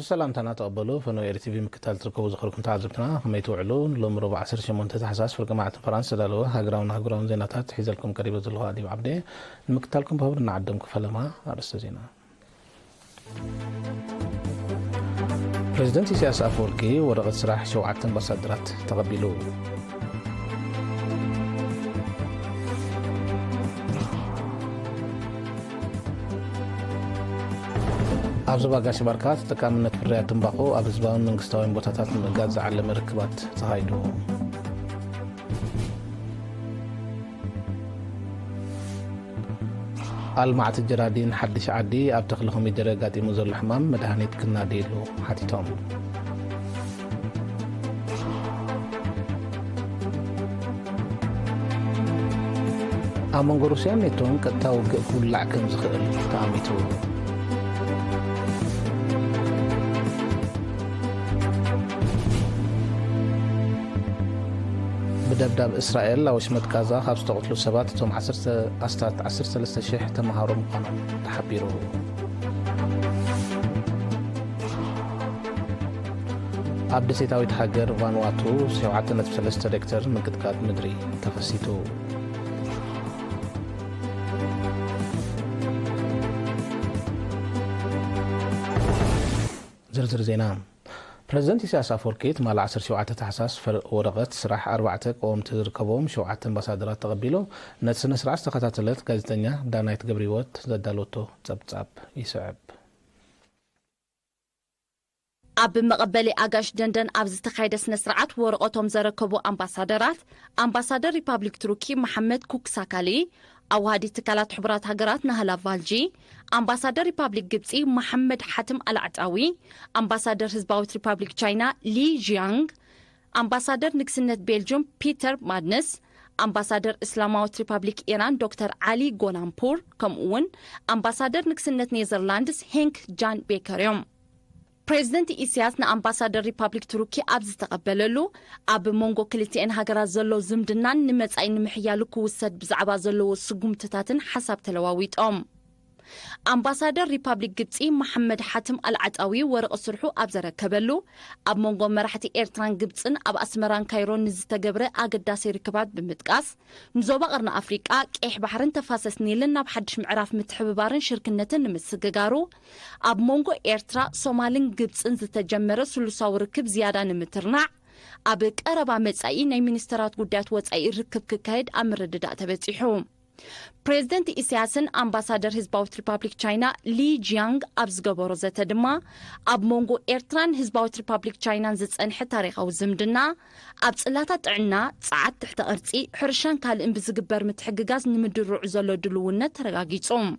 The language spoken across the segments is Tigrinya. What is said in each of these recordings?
سلامتنا تقبلوا فنو ارتيفي مكتال تركبوا زخركم تعزبتنا ما يتوعلون لهم ربع 10 شمون تحساس في جماعة فرنسا دالوا هاجراون زيناتات حيزلكم قريبة زلوا دي وعبدي المكتالكم بهور نعدمكم فلما أرست زينا بريزيدنت إسياس أفوركي ورقة سراح شوعة بصدرات تقبلوا أبزبا قاش بركات تكاملت فريات تنباقو أبزباون من قستوين بوتاتات من قادز على مركبات تغايدو المعت الجرادين حدش عدي أبتخلهم يدرقات يموزر الحمام مدهانيت كنا ديلو حتيتهم أمون روسيا نيتون كتاو كل لعكم زخير تاميتو بدبدب إسرائيل لو شمت كازا خابس تقتلوا سبات توم 10 شيح تمهارو مقانون تحبيرو عبد سيتاوي تحجر فانواتو سيوعتنا تفسلسة دكتور من قدقات مدري تفسيتو زرزر زينام بريزيدنت إسياس أفوركي مال 10 شوعة تحساس ورقة سراح 4 قوم تركبهم شوعة امباسادرات تقبلوا نتسن سراح استخدمت غازيتنيا دانايت غبريوت زدالوتو صبصاب يسعب أب مقبلي أغاش دندن أبز تخيد سنسرعات ورقتهم زركبوا أمباسادر ريبابليك تركي محمد كوكساكالي أو هادي تكالات حبرات هاجرات نهلا فالجي أمباسادر ريبابليك جبسي محمد حاتم العتاوي أمباسادر حزباوت ريبابليك تشاينا لي جيانغ أمباسادر نكسنت بيلجيوم بيتر مادنس أمباسادر إسلاماوت ريبابليك إيران دكتور علي غونامبور كمون أمباسادر نكسنت نيزرلاندس هينك جان بيكريوم بريزيدنت إسياس أمباسادر ريبابليك تركي أبز تقبللو أب مونغو كلتين هاجرات زلو زمدنان نمت أي نمحيالو كوسد بزعبا زلو سقومتتاتن حسب تلواويت أمباسادر ريبابليك جبسي محمد حاتم العتاوي ورق صرحو أبزر كبلو أب مونغو مرحتي إيرتران جبسن أب أسمران كايرون نزتجبره أقداسي ركبات بمتقاس نزوبا قرن أفريقيا كيح بحرن تفاسس نيلنا بحدش معراف متحببارن شركنتن نمسججارو أب مونغو إيرترا سومالين جبسن زتجمره سلساو ركب زيادة نمترنع أب قربا مصاي ناي مينسترات قدات وصاي ركب ككايد أمر رداء تبصيحو بريزيدنت إسياسن أمباسادر حزباوت ريبابليك تشاينا لي جيانغ أبز جبرو زتا دما أب مونغو إيرتران حزباوت ريبابليك تشاينا زتصنح تاريخاو زمدنا أب صلاتات عنا صعد تحت أرصي حرشان كالإن بزغبر متحققاز نمدرو زلو دلوونه ترغاغيصوم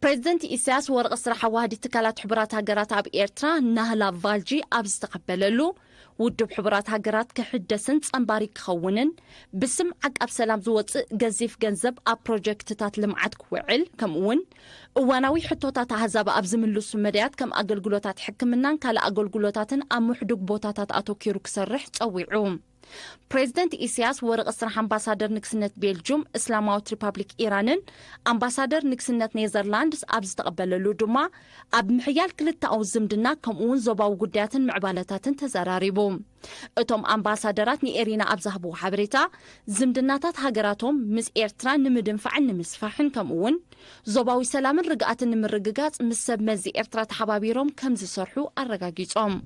بريزيدنت إسياس ورق صراحة وهدي تكالات حبرات هاجرات أب إيرترا نهلا فالجي أبز تقبللو ودب حبرات هاجرات كحدسن صنباري كخونن بسم عقب سلام زوص جزيف جنزب ا بروجكتات لمعت كوعل كمون اواناوي حطوتات حزاب ابزملو سمديات كم اغلغلوتات حكمنان كالا اغلغلوتاتن امحدوك بوتاتات اتوكيرو كسرح صويعوم بريزيدنت إسياس ورق صراح أمباسادر نكسنت بيلجيوم إسلاماوت ريبابليك إيرانن أمباسادر نكسنت نيزرلاندس أبز تقبللو دما أب محيال كلتا أو زمدنا كمون زوباو قداتن معبالتاتن تزراريبوم اتوم أمباسادرات نيرينا أبزهبو حبريتا زمدناتات هاجراتهم مس إيرتران نمدنفعن نمسفاحن كمون زوباوي سلامن رقاتن نمرققات مسب مزي إيرترا تحبابيروم كمزي صرحو الرقاقيتهم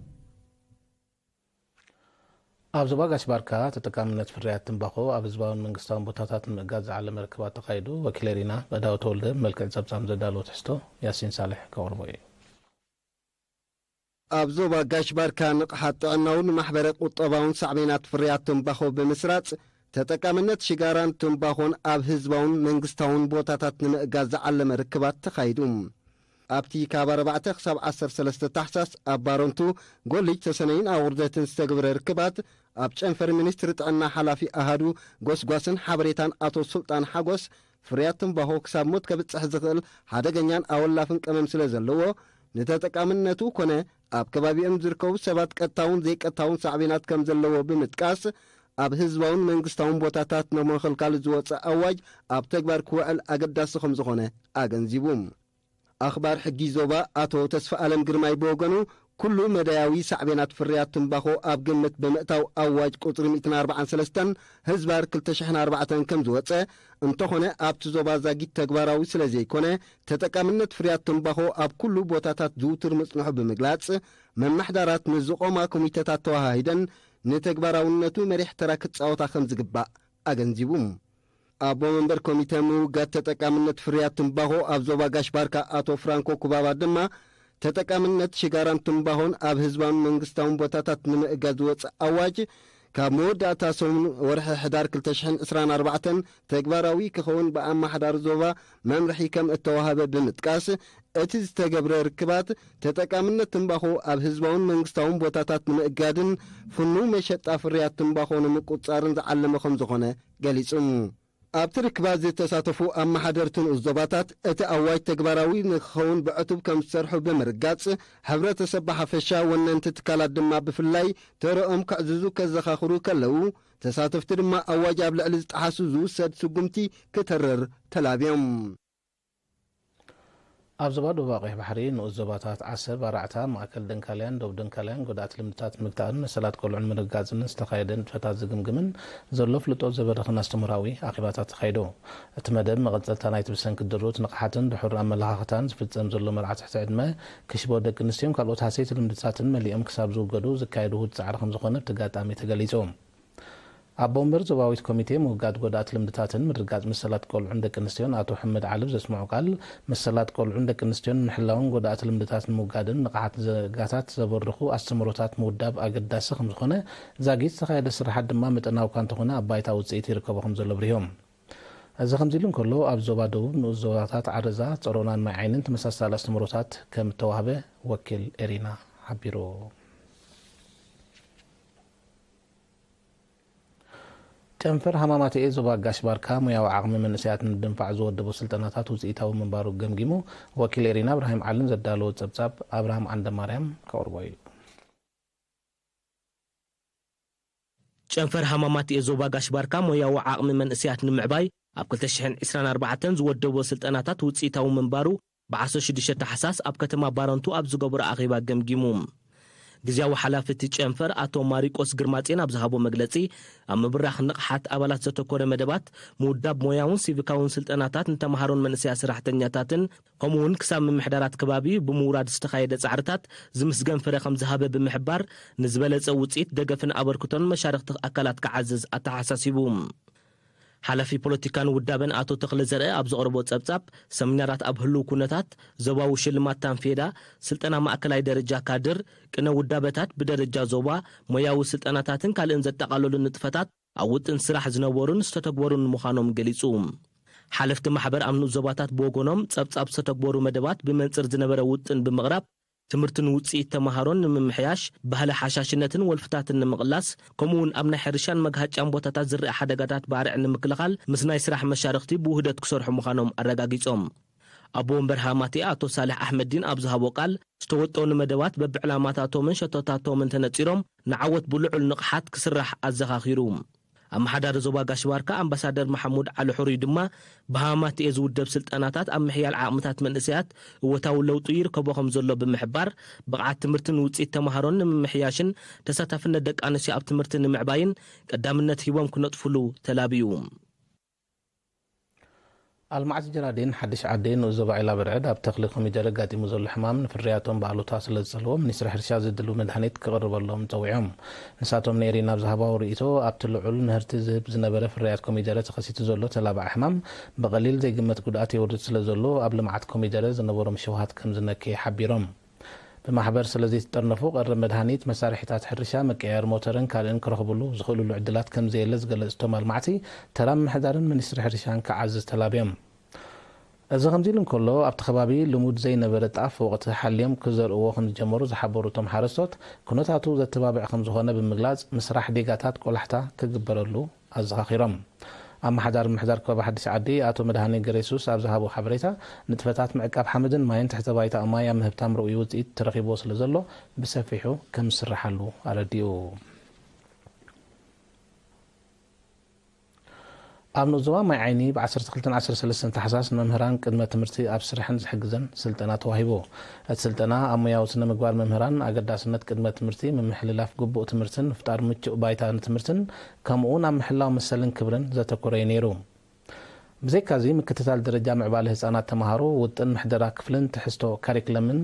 أبزبا قاش باركا تتكاملت فريات تنباقو أبزباون من قستان بوتاتات مقاز على مركبات تقايدو وكليرينا بداو تولد ملكة زبزام زدالو تحستو ياسين صالح كوربوي أبزبا قاش باركا نقحات عناون محبرة قطباون سعبينات فريات تنباقو بمسرات تتكاملت شجاران تنباقون أب هزباون من قستان بوتاتات مقاز على مركبات تقايدوم أبتي كابر بعتق 17 تحساس أبارونتو قولي تسنين أوردت استقبر ركبات أبتشن فر منستر تعنا حلافي أهدو قوسن حبريتان أتو سلطان حقوس فرياتن بهو كساب موت كبت سحزقل حدا جنيان أولا فنك أمام سلزلوو نتتكامنتو كونه أب كبابي أمزركو سبات كتاون زي كتاون سعبينات كمزلوو بمتكاس أب هزباون منقستاون بوتاتات نموخل كالزوات أواج أب تكبر كوال أقداس خمزخونه أغنزيبوم أخبار حجي زوبا أتو تسفى ألم قرماي بوغنو ኩሉ መዳያዊ ሳዕቤናት ፍርያት ትንባኾ ኣብ ግምት ብምእታው ኣዋጅ ቁፅሪ 143 ህዝባር 2004 ከም ዝወፀ እንተኾነ ኣብቲ ዞባ ዛጊት ተግባራዊ ስለ ዘይኮነ ተጠቃምነት ፍርያት ትንባኾ ኣብ ኩሉ ቦታታት ዝውትር ምጽንሑ ብምግላጽ መማሕዳራት ንዝቖማ ኮሚቴታት ተዋሃሂደን ንተግባራውነቱ መሪሕ ተራ ክጻወታ ከም ዝግባእ ኣገንዚቡ ኣቦ መንበር ኮሚቴ ምውጋድ ተጠቃምነት ፍርያት ትንባኾ ኣብ ዞባ ጋሽባርካ አቶ ፍራንኮ ኩባባ ድማ ተጠቃምነት ሽጋራን ትንባኾን ኣብ ህዝባውን መንግስታውን ቦታታት ንምእጋዝ ዝወፅእ ኣዋጅ ካብ መወዳእታ ሰሙን ወርሒ ሕዳር 2024 ተግባራዊ ክኸውን ብኣማሓዳሪ ዞባ መምርሒ ከም እተዋሃበ ብምጥቃስ እቲ ዝተገብረ ርክባት ተጠቃምነት ትንባኾ ኣብ ህዝባውን መንግስታውን ቦታታት ንምእጋድን ፍኑው መሸጣ ፍርያት ትንባኾ ንምቁጻርን ዝዓለመ ከም ዝኾነ ገሊጹ ኣብቲ ርክባት ዝተሳተፉ ኣማሓደርትን ዞባታት እቲ ኣዋጅ ተግባራዊ ንክኸውን ብዕቱብ ከም ዝሰርሑ ብምርጋጽ ሕብረተሰብ ብሓፈሻ ወነንቲ ትካላት ድማ ብፍላይ ተረኦም ክዕዝዙ ከዘኻኽሩ ከለዉ ተሳተፍቲ ድማ ኣዋጅ ኣብ ልዕሊ ዝጠሓሱ ዝውሰድ ስጉምቲ ክተርር ተላብዮም ኣብ ዞባ ደቡብ ቀይሕ ባሕሪ ንኡስ ዞባታት ዓሰብ ኣራዕታ ማእከል ደንካልያን ደቡብ ደንካልያን ጎዳእቲ ልምድታት ምግታእን መሰላት ቆልዑን ምርጋፅን ዝተኻየደ ንጥፈታት ዝግምግምን ዘሎ ፍልጦት ዘበረኽን ኣስተምራዊ ኣኼባታት ተኻይዶ እቲ መደብ መቐፀልታ ናይቲ ብሰንኪ ድሩት ንቕሓትን ድሑር ኣመለኻኽታን ዝፍፀም ዘሎ መርዓ ትሕቲ ዕድመ ክሽቦ ደቂ ኣንስትዮን ካልኦት ሃሰይቲ ልምድታትን መሊኦም ክሳብ ዝውገዱ ዝካየዱ ውህድ ፃዕሪ ከም ዝኾነ ብተጋጣሚ ተገሊፆም ኣቦ መንበር ዞባዊት ኮሚቴ ምውጋድ ጎዳእቲ ልምድታትን ምርጋፅ መሰላት ቆልዑን ደቂ ኣንስትዮን ኣቶ ሕመድ ዓልብ ዘስምዑ ቃል መሰላት ቆልዑን ደቂ ኣንስትዮን ምሕላውን ጎዳእቲ ልምድታት ንምውጋድን ንቕሓት ዘጋታት ዘበርኹ ኣስተምሮታት ምውዳብ ኣገዳሲ ከም ዝኾነ ዛጊት ዝተኻየደ ስራሓት ድማ መጠናዊ እኳ እንተኾነ ኣብ ባይታ ውፅኢት ይርከቦ ከም ዘሎ ብሪሆም እዚ ከምዚ ኢሉ እንከሎ ኣብ ዞባ ደቡብ ንኡስ ዞባታት ዓረዛ ፀሮናን ማይ ዓይንን ተመሳሳሊ ኣስተምሮታት ከም ተዋህበ ወኪል ኤሪና ሓቢሩ ጨንፈር ሃማማት ዞባ ጋሽባርካ ሙያዊ ዓቕሚ መንእሰያት ንድንፋዕ ዝወደቡ ስልጠናታት ውፅኢታዊ ምንባሩ ገምጊሙ ወኪል ኤሪና እብራሂም ዓልን ዘዳለወ ፀብጻብ ኣብርሃም ዓንደማርያም ከቅርቦ እዩ ጨንፈር ሃማማት ዞባ ጋሽባርካ ሙያዊ ዓቕሚ መንእሰያት ንምዕባይ ኣብ 2024 ዝወደቡ ስልጠናታት ውፅኢታዊ ምንባሩ ብ16 ታሕሳስ ኣብ ከተማ ባረንቱ ኣብ ዝገብሮ ኣኼባ ገምጊሙ ጊዜያዊ ሓላፊ እቲ ጨንፈር አቶ ማሪቆስ ግርማጼን ኣብ ዝሃቦ መግለጺ ኣብ ምብራኽ ንቕሓት ኣባላት ዘተኮረ መደባት ምውዳብ ሞያውን ሲቪካውን ስልጠናታት ንተምሃሮን መንእሰያት ስራሕተኛታትን ከምኡውን ክሳብ ምምሕዳራት ከባቢ ብምውራድ ዝተኻየደ ጻዕርታት ዝምስገን ፍረ ከም ዝሃበ ብምሕባር ንዝበለጸ ውፅኢት ደገፍን ኣበርክቶን መሻርክቲ ኣካላት ክዓዝዝ ኣተሓሳሲቡ ሓላፊ ፖለቲካን ውዳበን አቶ ተክለ ዘርአ ኣብ ዘቕርቦ ጸብጻብ ሰሚናራት ኣብ ህልው ኩነታት ዞባዊ ሽልማት ታንፌዳ ስልጠና ማእከላይ ደረጃ ካድር ቅነ ውዳበታት ብደረጃ ዞባ ሞያዊ ስልጠናታትን ካልእን ዘጠቓለሉ ንጥፈታት ኣብ ውጥን ስራሕ ዝነበሩን ዝተተግበሩን ምዃኖም ገሊጹ ሓለፍቲ ማሕበር ኣብ ንኡስ ዞባታት ብወገኖም ጸብጻብ ዝተተግበሩ መደባት ብመንፅር ዝነበረ ውጥን ብምቕራብ ትምህርትን ውፅኢት ተምሃሮን ንምምሕያሽ ባህሊ ሓሻሽነትን ወልፍታትን ንምቕላስ ከምኡውን ኣብ ናይ ሕርሻን መግሃጫን ቦታታት ዝርአ ሓደጋታት ባርዕ ንምክልኻል ምስ ናይ ስራሕ መሻርክቲ ብውህደት ክሰርሑ ምዃኖም ኣረጋጊጾም ኣቦ ወንበር ሃማቴ አቶ ሳልሕ ኣሕመድዲን ኣብ ዝሃቦ ቃል ዝተወጠኑ መደባት በብዕላማታቶምን ሸቶታቶምን ተነፂሮም ንዓወት ብልዑል ንቕሓት ክስራሕ ኣዘኻኺሩ ኣማሓዳሪ ዞባ ጋሽባርካ ኣምባሳደር መሐሙድ ዓሊ ሕሩይ ድማ ብሃማት ዝውደብ ስልጠናታት ኣብ ምሕያል ዓቕምታት መንእሰያት እወታዊ ለውጢ ይርከቦ ከም ዘሎ ብምሕባር ብቕዓት ትምህርትን ውፅኢት ተምሃሮን ንምምሕያሽን ተሳታፍነት ደቂ ኣንስትዮ ኣብ ትምህርቲ ንምዕባይን ቀዳምነት ሂቦም ክነጥፍሉ ተላብዩ ኣልማዕቲ ጀራዴን ሓድሽ ዓዴን ንኡስ ዞባ ዒላ ብርዕድ ኣብ ተኽሊ ኮሚደረ ጋጢሙ ዘሎ ሕማም ንፍርያቶም ባዕሉታ ስለ ዝጸልዎ ሚኒስትሪ ሕርሻ ዝድሉ መድሃኒት ክቕርበሎም ፀዊዖም ንሳቶም ነይሪና ኣብ ዝሃባዊ ርእቶ ኣብቲ ልዑል ምህርቲ ዝህብ ዝነበረ ፍርያት ኮሚደረ ተኸሲቱ ዘሎ ተላባዕ ሕማም ብቐሊል ዘይግመት ጉድኣት የውርድ ስለ ዘሎ ኣብ ልምዓት ኮሚደረ ዝነበሮም ሽውሃት ከም ዝነክየ ሓቢሮም ብማሕበር ስለዚ ተጠርነፉ ቀረብ መድሃኒት መሳርሒታት ሕርሻ መቀየር ሞተርን ካልእን ክረኽብሉ ዝኽእሉሉ ዕድላት ከም ዘየለ ዝገለጽቶም ኣልማዕቲ ተራ ምምሕዳርን ሚኒስትሪ ሕርሻን ክዓዝዝ ተላብዮም እዚ ከምዚ ኢሉ እንከሎ ኣብቲ ከባቢ ልሙድ ዘይነበረ ጣፍ ወቅቲ ሓልዮም ክዘርእዎ ክንጀመሩ ዝሓበሩ እቶም ሓረስቶት ኩነታቱ ዘተባብዕ ከም ዝኾነ ብምግላጽ ምስራሕ ዴጋታት ቆላሕታ ክግበረሉ ኣዘኻኺሮም ኣማሓዳሪ ምሕዳር ከባቢ ሓድሽ ዓዲ ኣቶ መድሃኒ ገሬሱስ ኣብ ዝሃቦ ሓበሬታ ንጥፈታት ምዕቃብ ሓመድን ማይን ትሕተ ባይታ ማይ ኣብ ምህብታም ርኡይ ውፅኢት ተረኺቦ ስለ ዘሎ ብሰፊሑ ከም ዝስራሓሉ ኣረዲኡ ኣብ ንዞባ ማይ ዓይኒ ብ12-13 ተሓሳስ መምህራን ቅድመ ትምህርቲ ኣብ ስራሕን ዝሕግዘን ስልጠና ተዋሂቡ እቲ ስልጠና ኣብ ሙያዊ ስነ ምግባር መምህራን ኣገዳስነት ቅድመ ትምህርቲ ምምሕልላፍ ግቡእ ትምህርትን ፍጣር ምቹእ ባይታ ትምህርትን ከምኡውን ኣብ ምሕላው መሰልን ክብርን ዘተኮረ ነይሩ ብዘይካዚ ምክትታል ደረጃ ምዕባለ ህፃናት ተማሃሮ ውጥን ምሕደራ ክፍልን ትሕዝቶ ካሪክለምን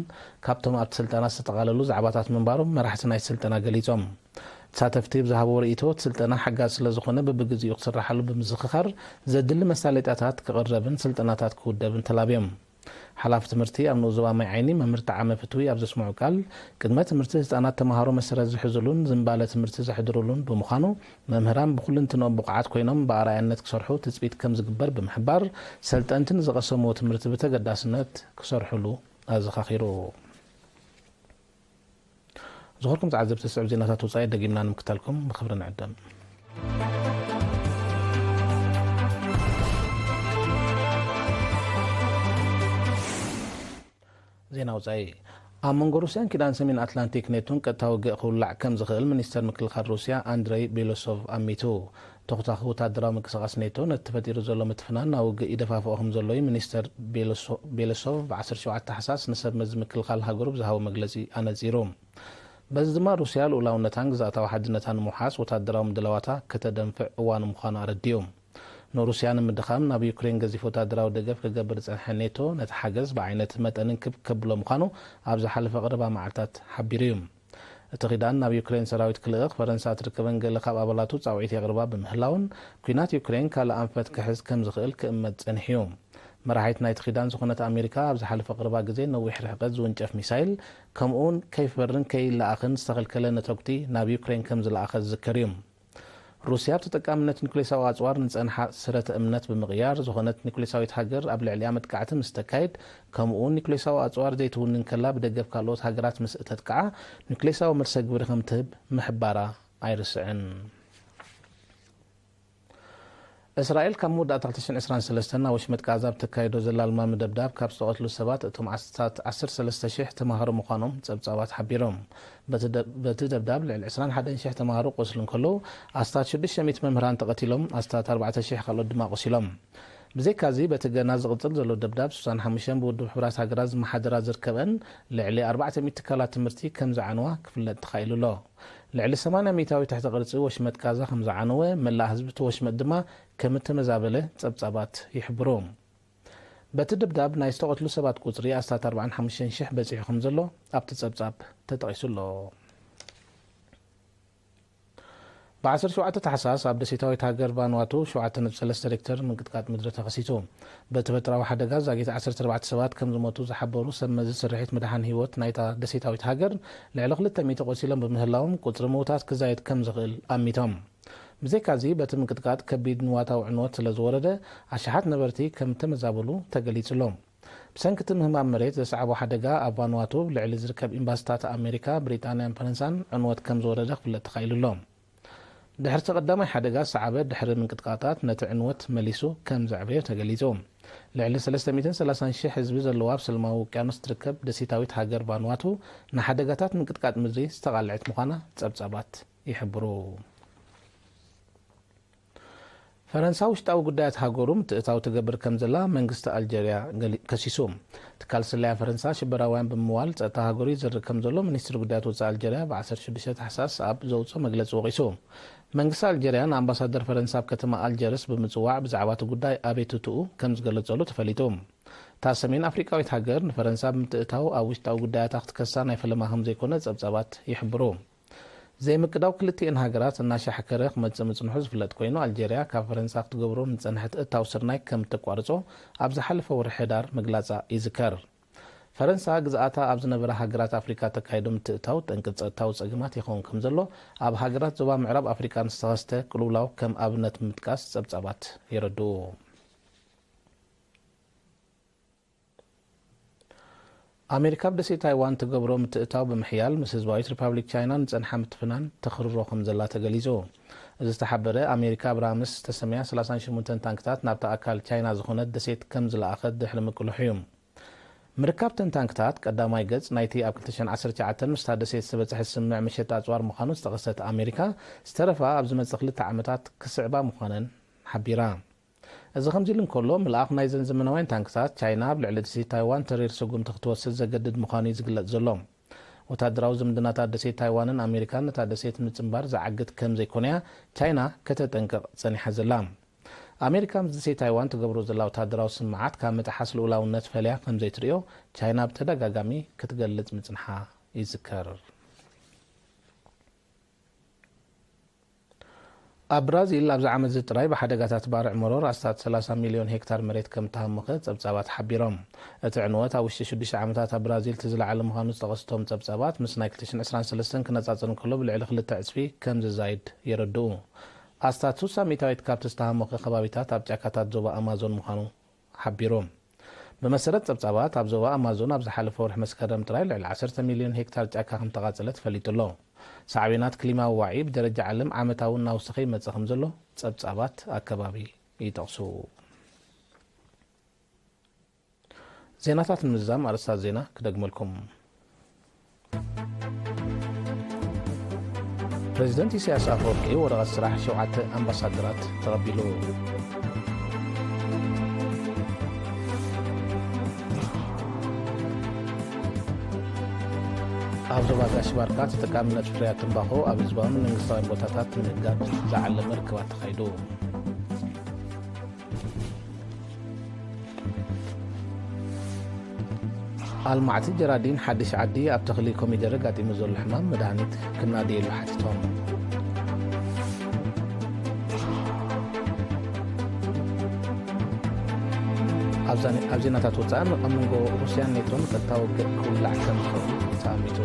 ካብቶም ኣብቲ ስልጠና ዝተጠቃለሉ ዛዕባታት ምንባሮም መራሕቲ ናይ ስልጠና ገሊፆም ተሳተፍቲ ብዝሃቦ ርእይቶት ስልጠና ሓጋዝ ስለ ዝኾነ በብግዚኡ ክስራሓሉ ብምዝኽኻር ዘድሊ መሳለጥያታት ክቕረብን ስልጠናታት ክውደብን ተላብዮም ሓላፊ ትምህርቲ ኣብ ንዞባ ማይ ዓይኒ መምህር ጣዕመ ፍትዊ ኣብ ዘስምዑ ቃል ቅድመ ትምህርቲ ህፃናት ተማሃሮ መሰረት ዝሕዝሉን ዝምባለ ትምህርቲ ዘሕድሩሉን ብምዃኑ መምህራን ብኩልንትኖም ብቕዓት ኮይኖም ብኣርኣያነት ክሰርሑ ትፅቢት ከም ዝግበር ብምሕባር ሰልጠንትን ዝቐሰምዎ ትምህርቲ ብተገዳስነት ክሰርሕሉ ኣዘኻኺሩ ዝኸርኩም ተዓዘብቲ ስዕብ ዜናታት ወፃኢ ደጊምና ንምክታልኩም ብክብሪ ንዕደም ዜና ወፃኢ ኣብ መንጎ ሩስያን ኪዳን ሰሜን ኣትላንቲክ ኔቶን ቀጥታዊ ውግእ ክውላዕ ከም ዝኽእል ሚኒስተር ምክልኻል ሩስያ አንድሬይ ቤሎሶቭ ኣሚቱ ተኽታኺ ወታደራዊ ምንቅስቓስ ኔቶ ነቲ ተፈጢሩ ዘሎ ምትፍናን ናብ ውግእ ይደፋፍኦ ከም ዘሎ ሚኒስተር ቤሎሶቭ ብ17 ታሕሳስ ንሰብ መዚ ምክልኻል ሃገሩ ብዝሃቦ መግለፂ ኣነፂሩ በዚ ድማ ሩስያ ልኡላውነታን ግዛእታዊ ሓድነታን ንምሓዝ ወታደራዊ ምድላዋታ ከተደንፍዕ እዋኑ ምዃኑ ኣረዲዩ ንሩስያ ንምድኻም ናብ ዩክሬን ገዚፍ ወታደራዊ ደገፍ ክገብር ዝፀንሐ ኔቶ ነቲ ሓገዝ ብዓይነት መጠንን ከብሎ ምዃኑ ኣብ ዝሓለፈ ቀረባ መዓልታት ሓቢሩ እዩ እቲ ኺዳን ናብ ዩክሬን ሰራዊት ክልእኽ ፈረንሳ ትርከበን ገለ ካብ ኣባላቱ ፃውዒት የቕርባ ብምህላውን ኩናት ዩክሬን ካልእ ኣንፈት ክሕዝ ከም ዝኽእል ክእመት ፀኒሕዩ መራሒት ናይቲ ኺዳን ዝኾነት ኣሜሪካ ኣብ ዝሓለፈ ቅርባ ግዜ ነዊሕ ርሕቀት ዝውንጨፍ ሚሳይል ከምኡውን ከይፈርን ከይለኣኽን ዝተኸልከለ ነተጉቲ ናብ ዩክሬን ከም ዝለኣኸ ዝዝከር እዩ ሩስያ ተጠቃምነት ኒኩሌሳዊ ኣፅዋር ንፀንሓ ስረተ እምነት ብምቕያር ዝኾነት ኒኩሌሳዊት ሃገር ኣብ ልዕሊያ መጥቃዕቲ ምስ ተካይድ ከምኡውን ኒኩሌሳዊ ኣፅዋር ዘይትውንን ከላ ብደገፍ ካልኦት ሃገራት ምስእተት ከዓ ኒኩሌሳዊ መርሰ ግብሪ ከም ትህብ ምሕባራ ኣይርስዕን እስራኤል ካብ መወዳእታ 2023 ናብ ወሽመጥ ጋዛ ብተካይዶ ዘላ ልማሚ ደብዳብ ካብ ዝተቐትሉ ሰባት እቶም 13,000 ተማሃሮ ምዃኖም ፀብፃባት ሓቢሮም በቲ ደብዳብ ልዕሊ 21,000 ተማሃሮ ቆስሉ እንከለዉ ኣስታት 600 መምህራን ተቐቲሎም ኣስታት 4,000 ካልኦት ድማ ቆሲሎም ብዘይካዚ በቲ ገና ዝቕፅል ዘሎ ደብዳብ 65 ብውድብ ሕብራት ሃገራት ዝመሓደራ ዝርከበን ልዕሊ 400 ትካላት ትምህርቲ ከም ዝዓነዋ ክፍለጥ ተኻኢሉ ኣሎ ልዕሊ 80 ሚታዊ ትሕቲ ቅርፂ ወሽመጥ ጋዛ ከም ዝዓነወ መላእ ህዝቢ እቲ ወሽመጥ ድማ ከም እተመዛበለ ፀብፃባት ይሕብሩ በቲ ደብዳብ ናይ ዝተቐትሉ ሰባት ቁፅሪ ኣስታት 45,000 በፂሑ ከም ዘሎ ኣብቲ ፀብፃብ ተጠቒሱ ኣሎ ب17 تحساس ኣብ ደሴታዊት ሃገር ቫኑዋቱ 7.3 ሬክተር ምንቅጥቃጥ ምድሪ ተኸሲቱ በተፈጥራዊ ሓደጋ ዛጊት 14 ሰባት ከም ዝሞቱ ዝሓበሩ ሰብ መዚ ስርሒት ምድሓን ህይወት ናይታ ደሴታዊት ሃገር ልዕሊ 200 ቆሲሎም ብምህላዎም ቁፅሪ ምውታት ክዛየድ ከም ዝኽእል ኣሚቶም ብዘይካዚ በቲ ምንቅጥቃጥ ከቢድ ንዋታዊ ዕንወት ስለ ዝወረደ ኣሽሓት ነበርቲ ከም ተመዛበሉ ተገሊጹሎም ብሰንኪቲ ምህማም መሬት ዘሰዓቦ ሓደጋ ኣብ ቫኑዋቱ ልዕሊ ዝርከብ ኤምባሲታት ኣሜሪካ ብሪጣንያን ፈረንሳን ዕንወት ከም ዝወረደ ክፍለጥ ተኻኢሉሎም ድሕሪ ተቐዳማይ ሓደጋ ሰዓበ ድሕሪ ምንቅጥቃጣት ነቲ ዕንወት መሊሱ ከም ዘዕበየ ተገሊጹ ልዕሊ 330,000 ህዝቢ ዘለዋ ኣብ ሰላማዊ ውቅያኖስ ትርከብ ደሴታዊት ሃገር ቫኑዋቱ ንሓደጋታት ምንቅጥቃጥ ምድሪ ዝተቓልዐት ምዃና ፀብፃባት ይሕብሩ ፈረንሳ ውሽጣዊ ጉዳያት ሃገሩ ምትእታው ትገብር ከም ዘላ መንግስቲ ኣልጀርያ ከሲሱ ትካል ስለያ ፈረንሳ ሽበራውያን ብምዋል ፀጥታ ሃገሩ ይዝርብ ከም ዘሎ ሚኒስትሪ ጉዳያት ወፃኢ ኣልጀርያ ብ16 ታሕሳስ ኣብ ዘውፅኦ መግለፂ ወቂሱ መንግስቲ ኣልጀርያ ንኣምባሳደር ፈረንሳ ኣብ ከተማ ኣልጀርስ ብምፅዋዕ ብዛዕባ እቲ ጉዳይ ኣቤቱትኡ ከም ዝገለጸሉ ተፈሊጡ እታ ሰሜን ኣፍሪቃዊት ሃገር ንፈረንሳ ብምትእታው ኣብ ውሽጣዊ ጉዳያት ክትከሳ ናይ ፈለማ ከም ዘይኮነ ፀብፃባት ይሕብሩ ዘይምቅዳው ክልቲአን ሃገራት እናሻሕከረ ክመፅእ ምፅንሑ ዝፍለጥ ኮይኑ ኣልጀርያ ካብ ፈረንሳ ክትገብሮ ንፀንሐት እታው ስርናይ ከም ተቋርጾ ኣብ ዝሓለፈ ወርሒ ሕዳር ምግላጻ ይዝከር ፈረንሳ ግዛኣታ ኣብ ዝነበረ ሃገራት ኣፍሪካ ተካይዶ ምትእታው ጠንቂ ፀጥታዊ ፀገማት ይኸውን ከም ዘሎ ኣብ ሃገራት ዞባ ምዕራብ ኣፍሪካ ንዝተኸስተ ቅልውላው ከም ኣብነት ምጥቃስ ፀብፃባት ይረድኡ ኣሜሪካ ብደሴ ታይዋን ትገብሮ ምትእታው ብምሕያል ምስ ህዝባዊት ሪፓብሊክ ቻይና ንፀንሓ ምትፍናን ተኽርሮ ከም ዘላ ተገሊጹ እዚ ዝተሓበረ ኣሜሪካ ብራምስ ተሰምያ 38 ታንክታት ናብታ ኣካል ቻይና ዝኾነት ደሴት ከም ዝለኣኸት ድሕሪ ምቅልሑ እዩ ምርካብተን ታንክታት ቀዳማይ ገጽ ናይቲ ኣብ 2019 ምስታ ደሴት ዝተበፅሐ ስምዕ መሸጣ ኣፅዋር ምዃኑ ዝተቐሰተ ኣሜሪካ ዝተረፋ ኣብ ዝመፅእ 2 ዓመታት ክስዕባ ምዃነን ሓቢራ إذا خمزيلن كله ملاق نايزن زمنوين تانكسات تشاينا بلعل دسي تايوان ترير سقوم تختوسد زجدد مخاني زقلت زلوم وتادراو زمدنا دسي تايوانن أمريكان تادسيت متنبار زعقت كم زي كونيا تشاينا كتتنقر صنيحة زلام أمريكا مزدسي تايوان تقبرو زلاو تادراو سمعات كامت حصلوا لاو النت فليا كم زي تريو تشاينا بتدقاقامي كتقلت متنحا يذكر برازيل لابز عمل زتراي بحدقات بارع مرور أستاذ 3 مليون هكتار مريت كم تهمخت تبصابات حبيرهم اتعنوات أو الشديش عمتات برازيل تزلع على مخانوس تغسطهم تبصابات مسنايك تشن 23 كنا تاتصن كله بالعلق للتعسفي كم زايد يردو أستاذ 3 ميتاويت كاب تستهمخ خبابيتات أبجاكاتات زوبا أمازون مخانو حبيرهم بمسرت تبصابات أبزوبا أمازون أبز حلف ورح مسكرم تراي لعل 10 مليون هكتار جاكاهم تغازلت فليتلو سعبينات كلمة وعي بدرجة علم عامتاونا وسخي متسخم زلو تبصابات أكبابي يتغسو زيناتات المزام أرسال زينة كدقم لكم بريزيدنت إسياس أفوركي ورغة السراح شوعة أمباسادرات تغبيلو أبزوبا غاشباركات تقامنت فريات تنباخو أبزبا من نغسطاوين بوتاتات نقاد زعل مركبات تخيدو المعتي جرادين حدش عدي أبتخلي كوميدر قاتي مزول الحمام مدانيت كنا ديلو حاتتهم أبزيناتات وطان أمنغو روسيان نيتون كتاو كل عكم خون ساميتو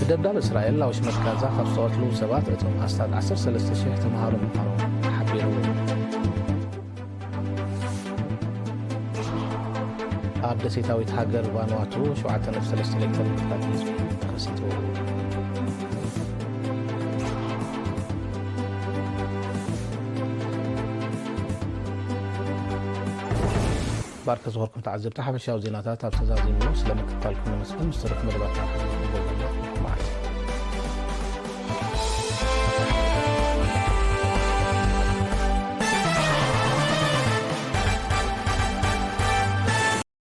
بدبدال إسرائيل لاوش مكازا خبصوات لو سبات اتهم أستاذ 13 شيخ تمهارو مقارو حبيرو أبدا سيتاويت هاجر وانواتو شوعة نفس الاستليكتر مكتات نسبي تخسيتو بارك زهوركم تعزب تحب الشاو زيناتات أبسازازي منو سلامك تالكم نمسكم مسترف مدبات